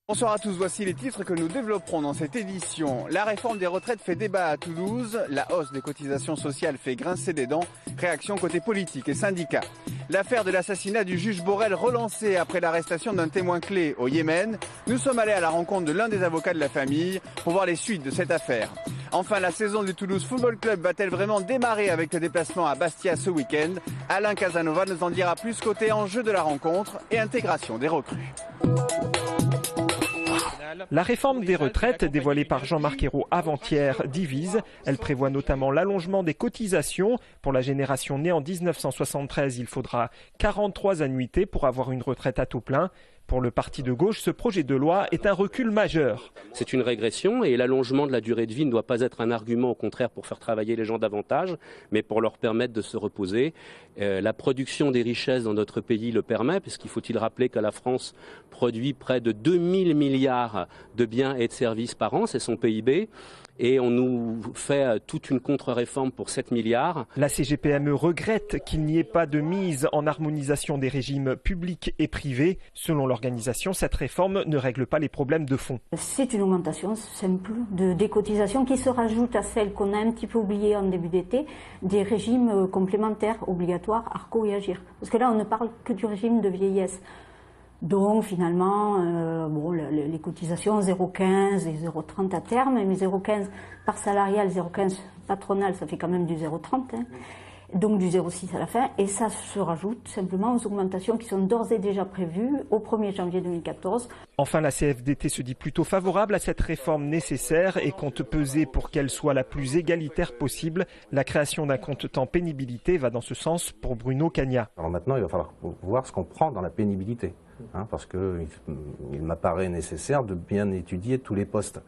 Bonsoir à tous, voici les titres que nous développerons dans cette édition. La réforme des retraites fait débat à Toulouse, la hausse des cotisations sociales fait grincer des dents, réaction côté politique et syndicats. L'affaire de l'assassinat du juge Borrell relancée après l'arrestation d'un témoin clé au Yémen. Nous sommes allés à la rencontre de l'un des avocats de la famille pour voir les suites de cette affaire. Enfin, la saison du Toulouse Football Club va-t-elle vraiment démarrer avec le déplacement à Bastia ce week-end? Alain Casanova nous en dira plus côté enjeu de la rencontre et intégration des recrues. La réforme des retraites dévoilée par Jean-Marc Ayrault avant-hier divise. Elle prévoit notamment l'allongement des cotisations. Pour la génération née en 1973, il faudra 43 annuités pour avoir une retraite à taux plein. Pour le parti de gauche, ce projet de loi est un recul majeur. C'est une régression et l'allongement de la durée de vie ne doit pas être un argument, au contraire, pour faire travailler les gens davantage, mais pour leur permettre de se reposer. La production des richesses dans notre pays le permet, puisqu'il faut-il rappeler que la France produit près de 2000 milliards de biens et de services par an, c'est son PIB. Et on nous fait toute une contre-réforme pour 7 milliards. La CGPME regrette qu'il n'y ait pas de mise en harmonisation des régimes publics et privés. Selon l'organisation, cette réforme ne règle pas les problèmes de fond. C'est une augmentation simple des cotisations qui se rajoute à celles qu'on a un petit peu oubliées en début d'été, des régimes complémentaires obligatoires, ARCO et AGIR. Parce que là, on ne parle que du régime de vieillesse. Donc finalement, les cotisations 0,15 et 0,30 à terme, mais 0,15 par salarial, 0,15 patronal, ça fait quand même du 0,30, hein. Donc du 0,6 à la fin, et ça se rajoute simplement aux augmentations qui sont d'ores et déjà prévues au 1er janvier 2014. Enfin, la CFDT se dit plutôt favorable à cette réforme nécessaire et compte peser pour qu'elle soit la plus égalitaire possible. La création d'un compte temps pénibilité va dans ce sens pour Bruno Cagna. Alors maintenant, il va falloir voir ce qu'on prend dans la pénibilité. Parce qu'il m'apparaît nécessaire de bien étudier tous les postes.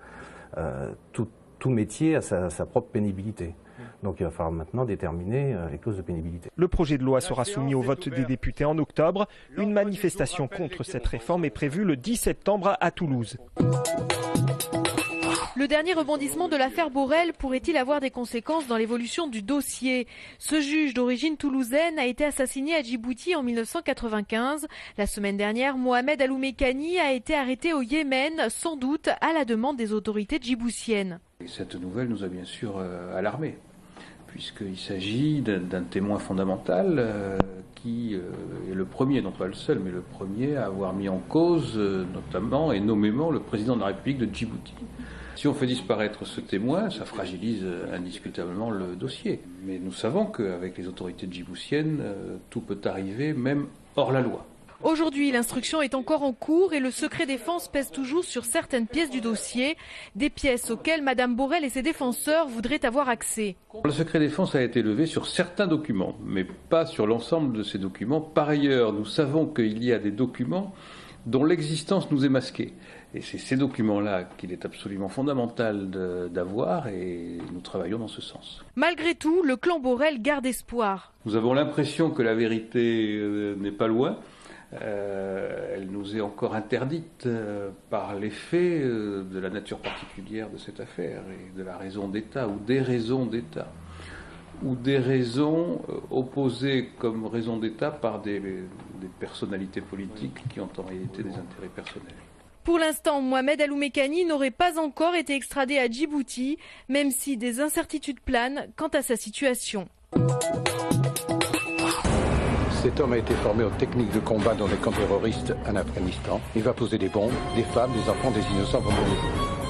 Tout métier a sa propre pénibilité. Donc il va falloir maintenant déterminer les clauses de pénibilité. Le projet de loi sera soumis au vote des députés en octobre. Une manifestation contre cette réforme est prévue le 10 septembre à Toulouse. Le dernier rebondissement de l'affaire Borrell pourrait-il avoir des conséquences dans l'évolution du dossier? Ce juge d'origine toulousaine a été assassiné à Djibouti en 1995. La semaine dernière, Mohamed Aloumekani a été arrêté au Yémen, sans doute à la demande des autorités djiboutiennes. Cette nouvelle nous a bien sûr alarmés, puisqu'il s'agit d'un témoin fondamental qui est le premier, non pas le seul, mais le premier à avoir mis en cause notamment et nommément le président de la République de Djibouti. Si on fait disparaître ce témoin, ça fragilise indiscutablement le dossier. Mais nous savons qu'avec les autorités djiboutiennes, tout peut arriver, même hors la loi. Aujourd'hui, l'instruction est encore en cours et le secret défense pèse toujours sur certaines pièces du dossier, des pièces auxquelles Mme Borrell et ses défenseurs voudraient avoir accès. Le secret défense a été levé sur certains documents, mais pas sur l'ensemble de ces documents. Par ailleurs, nous savons qu'il y a des documents dont l'existence nous est masquée. Et c'est ces documents-là qu'il est absolument fondamental d'avoir et nous travaillons dans ce sens. Malgré tout, le clan Borrell garde espoir. Nous avons l'impression que la vérité n'est pas loin. Elle nous est encore interdite par les faits de la nature particulière de cette affaire et de la raison d'État ou des raisons d'État ou des raisons opposées comme raison d'État par des personnalités politiques qui ont en réalité des intérêts personnels. Pour l'instant, Mohamed Aloumekani n'aurait pas encore été extradé à Djibouti, même si des incertitudes planent quant à sa situation. Cet homme a été formé aux techniques de combat dans des camps terroristes en Afghanistan. Il va poser des bombes, des femmes, des enfants, des innocents vont mourir.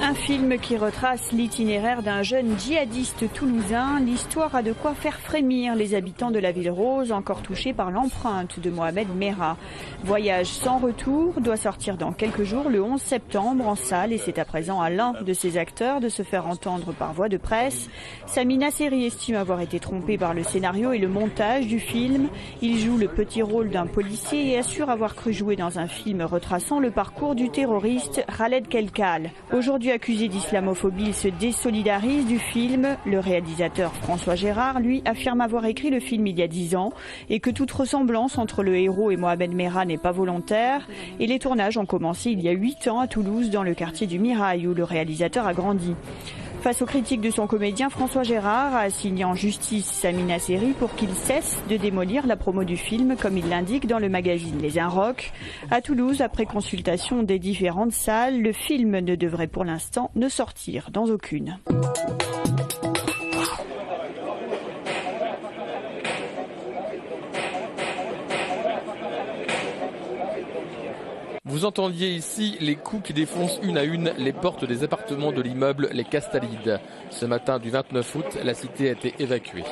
Un film qui retrace l'itinéraire d'un jeune djihadiste toulousain. L'histoire a de quoi faire frémir les habitants de la ville rose, encore touchés par l'empreinte de Mohamed Merah. Voyage sans retour doit sortir dans quelques jours, le 11 septembre, en salle. Et c'est à présent à l'un de ses acteurs de se faire entendre par voie de presse. Sami Nasseri estime avoir été trompé par le scénario et le montage du film. Il joue le petit rôle d'un policier et assure avoir cru jouer dans un film retraçant le parcours du terroriste Khaled Kelkal. Aujourd'hui accusé d'islamophobie, il se désolidarise du film. Le réalisateur François Gérard, lui, affirme avoir écrit le film il y a 10 ans et que toute ressemblance entre le héros et Mohamed Merah n'est pas volontaire. Et les tournages ont commencé il y a 8 ans à Toulouse, dans le quartier du Mirail, où le réalisateur a grandi. Face aux critiques de son comédien, François Gérard a assigné en justice Samina Seri pour qu'il cesse de démolir la promo du film, comme il l'indique dans le magazine Les Inrocks. À Toulouse, après consultation des différentes salles, le film ne devrait pour l'instant ne sortir dans aucune. Vous entendiez ici les coups qui défoncent une à une les portes des appartements de l'immeuble Les Castalides. Ce matin du 29 août, la cité a été évacuée.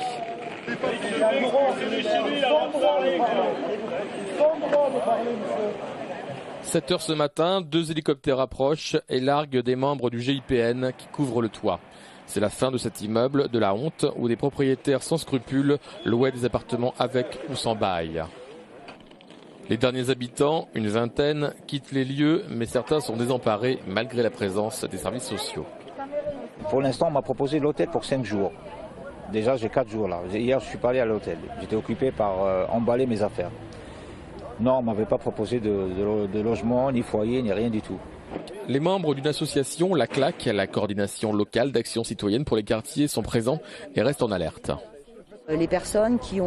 7 heures ce matin, 2 hélicoptères approchent et larguent des membres du GIPN qui couvrent le toit. C'est la fin de cet immeuble de la honte où des propriétaires sans scrupules louaient des appartements avec ou sans bail. Les derniers habitants, une vingtaine, quittent les lieux, mais certains sont désemparés malgré la présence des services sociaux. Pour l'instant, on m'a proposé l'hôtel pour 5 jours. Déjà, j'ai 4 jours là. Hier, je suis pas allé à l'hôtel. J'étais occupé par emballer mes affaires. Non, on ne m'avait pas proposé de logement, ni foyer, ni rien du tout. Les membres d'une association, la CLAC, la coordination locale d'action citoyenne pour les quartiers, sont présents et restent en alerte. Les personnes qui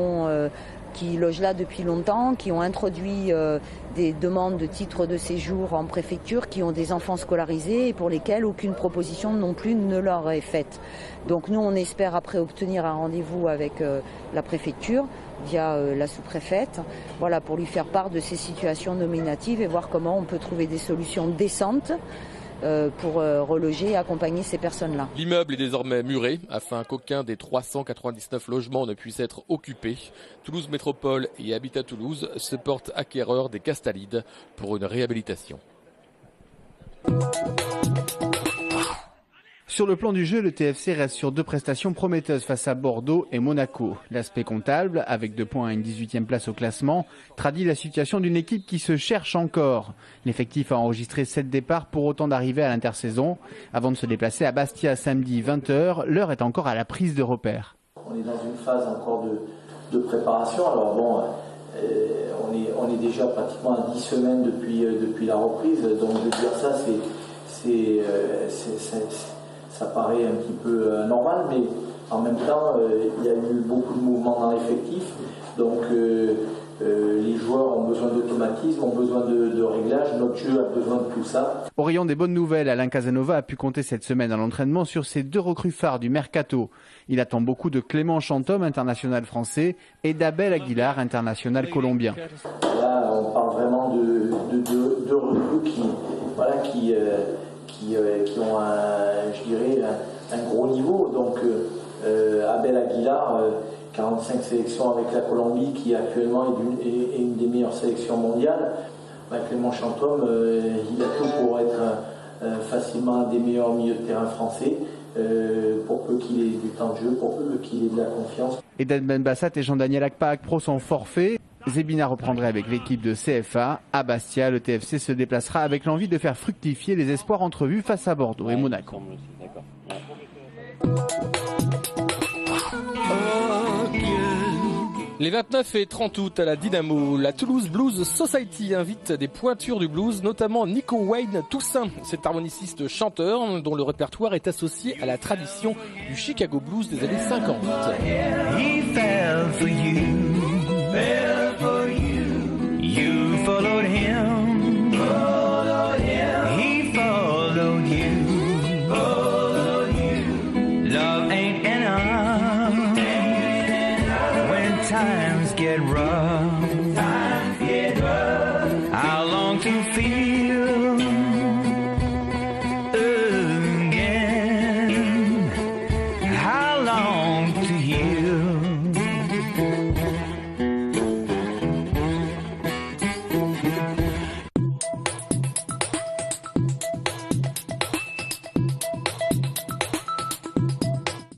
logent là depuis longtemps, qui ont introduit des demandes de titres de séjour en préfecture, qui ont des enfants scolarisés et pour lesquels aucune proposition non plus ne leur est faite. Donc nous, on espère après obtenir un rendez-vous avec la préfecture via la sous-préfète, voilà, pour lui faire part de ces situations nominatives et voir comment on peut trouver des solutions décentes pour reloger et accompagner ces personnes-là. L'immeuble est désormais muré afin qu'aucun des 399 logements ne puisse être occupé. Toulouse Métropole et Habitat Toulouse se portent acquéreurs des Castalides pour une réhabilitation. Sur le plan du jeu, le TFC reste sur 2 prestations prometteuses face à Bordeaux et Monaco. L'aspect comptable, avec 2 points et une 18e place au classement, traduit la situation d'une équipe qui se cherche encore. L'effectif a enregistré 7 départs pour autant d'arrivées à l'intersaison. Avant de se déplacer à Bastia samedi 20h, l'heure est encore à la prise de repères. On est dans une phase encore de préparation. Alors bon, on est déjà pratiquement à 10 semaines depuis la reprise. Donc de dire ça, ça paraît un petit peu normal, mais en même temps, il y a eu beaucoup de mouvements dans l'effectif. Donc les joueurs ont besoin d'automatisme, ont besoin de réglages. Notre jeu a besoin de tout ça. Au rayon des bonnes nouvelles, Alain Casanova a pu compter cette semaine à l'entraînement sur ses 2 recrues phares du Mercato. Il attend beaucoup de Clément Chantôme, international français, et d'Abel Aguilar, international colombien. Là, on parle vraiment de recrues qui ont un gros niveau. Donc Abel Aguilar, 45 sélections avec la Colombie, qui actuellement est une des meilleures sélections mondiales. Clément Chantôme, il a tout pour être facilement un des meilleurs milieux de terrain français, pour peu qu'il ait du temps de jeu, pour peu qu'il ait de la confiance. Eden Benbassat et Jean-Daniel Akpa-Akpro sont forfaits. Zebina reprendrait avec l'équipe de CFA. À Bastia, le TFC se déplacera avec l'envie de faire fructifier les espoirs entrevus face à Bordeaux et Monaco. Les 29 et 30 août à la Dynamo, la Toulouse Blues Society invite des pointures du blues, notamment Nico Wayne Toussaint, cet harmoniciste chanteur dont le répertoire est associé à la tradition du Chicago Blues des années 50. He fell for you, fell for you. You followed him, he followed you, love ain't enough when times get rough. I long to feel